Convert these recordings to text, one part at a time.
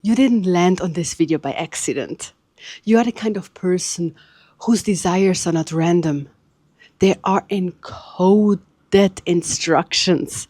You didn't land on this video by accident. You are the kind of person whose desires are not random. They are encoded instructions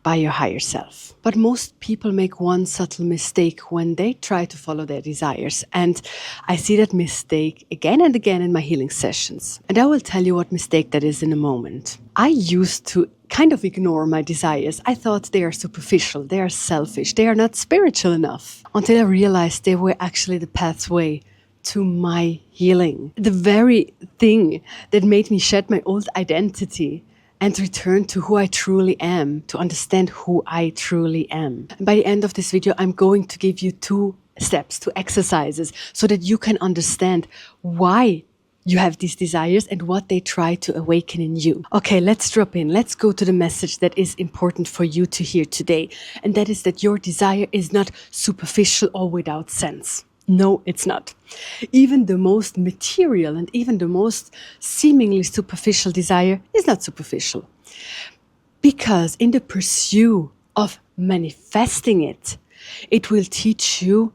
by your higher self. But most people make one subtle mistake when they try to follow their desires. And I see that mistake again and again in my healing sessions. And I will tell you what mistake that is in a moment. I used to kind of ignore my desires. I thought they are superficial, they are selfish, they are not spiritual enough. Until I realized they were actually the pathway to my healing. The very thing that made me shed my old identity and return to who I truly am, to understand who I truly am. And by the end of this video, I'm going to give you 2 steps, 2 exercises, so that you can understand why you have these desires and what they try to awaken in you. Okay, let's drop in. Let's go to the message that is important for you to hear today. And that is that your desire is not superficial or without sense. No, it's not. Even the most material and even the most seemingly superficial desire is not superficial. Because in the pursuit of manifesting it, it will teach you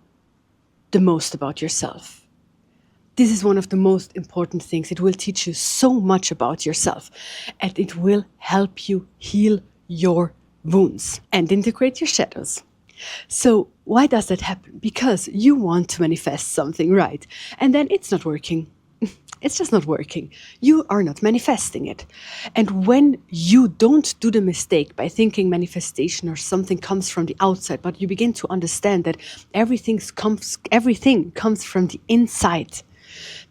the most about yourself. This is one of the most important things. It will teach you so much about yourself, and it will help you heal your wounds and integrate your shadows. So why does that happen? Because you want to manifest something, right? And then it's not working. It's just not working. You are not manifesting it. And when you don't do the mistake by thinking manifestation or something comes from the outside, but you begin to understand that everything comes from the inside,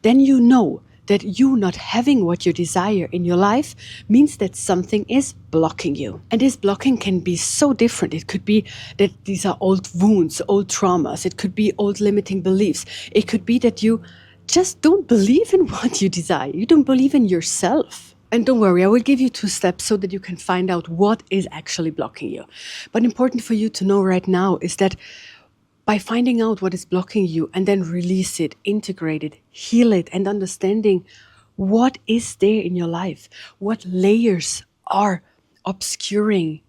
then you know that you not having what you desire in your life means that something is blocking you. And this blocking can be so different. It could be that these are old wounds, old traumas. It could be old limiting beliefs. It could be that you just don't believe in what you desire. You don't believe in yourself. And don't worry, I will give you 2 steps so that you can find out what is actually blocking you. But important for you to know right now is that by finding out what is blocking you and then release it, integrate it, heal it, and understanding what is there in your life, what layers are obscuring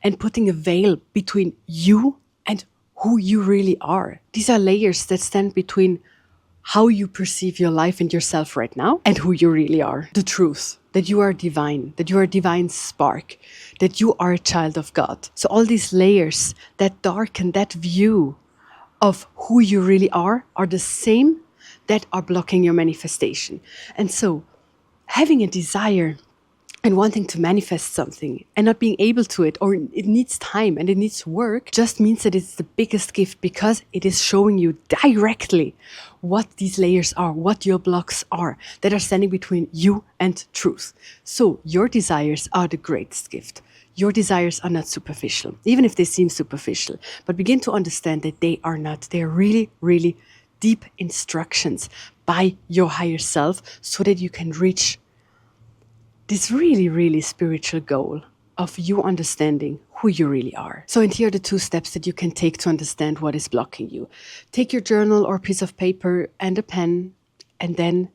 and putting a veil between you and who you really are. These are layers that stand between how you perceive your life and yourself right now and who you really are. The truth that you are divine, that you are a divine spark, that you are a child of God. So all these layers that darken that view of who you really are the same that are blocking your manifestation. And so having a desire and wanting to manifest something and not being able to it, or it needs time and it needs work, just means that it's the biggest gift because it is showing you directly what these layers are, what your blocks are that are standing between you and truth. So your desires are the greatest gift. Your desires are not superficial, even if they seem superficial, but begin to understand that they are not. They are really, really deep instructions by your higher self so that you can reach this really, really spiritual goal of you understanding who you really are. So, and here are the 2 steps that you can take to understand what is blocking you. Take your journal or piece of paper and a pen and then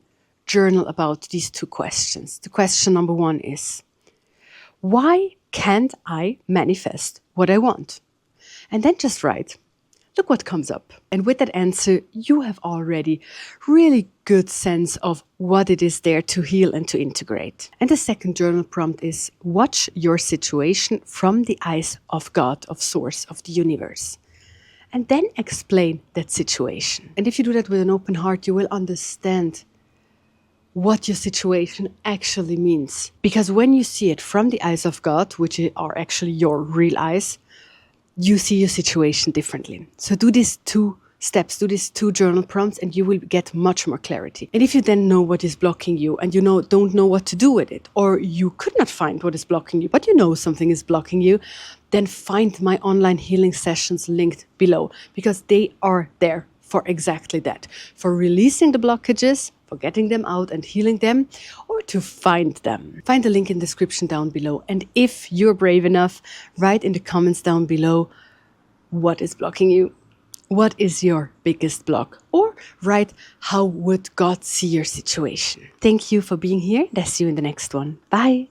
journal about these 2 questions. The question number 1 is, why can't I manifest what I want? And then just write, look what comes up. And with that answer, you have already really good sense of what it is there to heal and to integrate. And the second journal prompt is, watch your situation from the eyes of God, of Source, of the universe. And then explain that situation. And if you do that with an open heart, you will understand what your situation actually means. Because when you see it from the eyes of God, which are actually your real eyes, you see your situation differently. So do these 2 steps, do these 2 journal prompts, and you will get much more clarity. And if you then know what is blocking you and you don't know what to do with it, or you could not find what is blocking you, but you know something is blocking you, then find my online healing sessions linked below, because they are there for exactly that, for releasing the blockages, for getting them out and healing them, or to find them. Find the link in the description down below. And if you're brave enough, write in the comments down below what is blocking you. What is your biggest block? Or write, how would God see your situation? Thank you for being here. And I'll see you in the next one. Bye.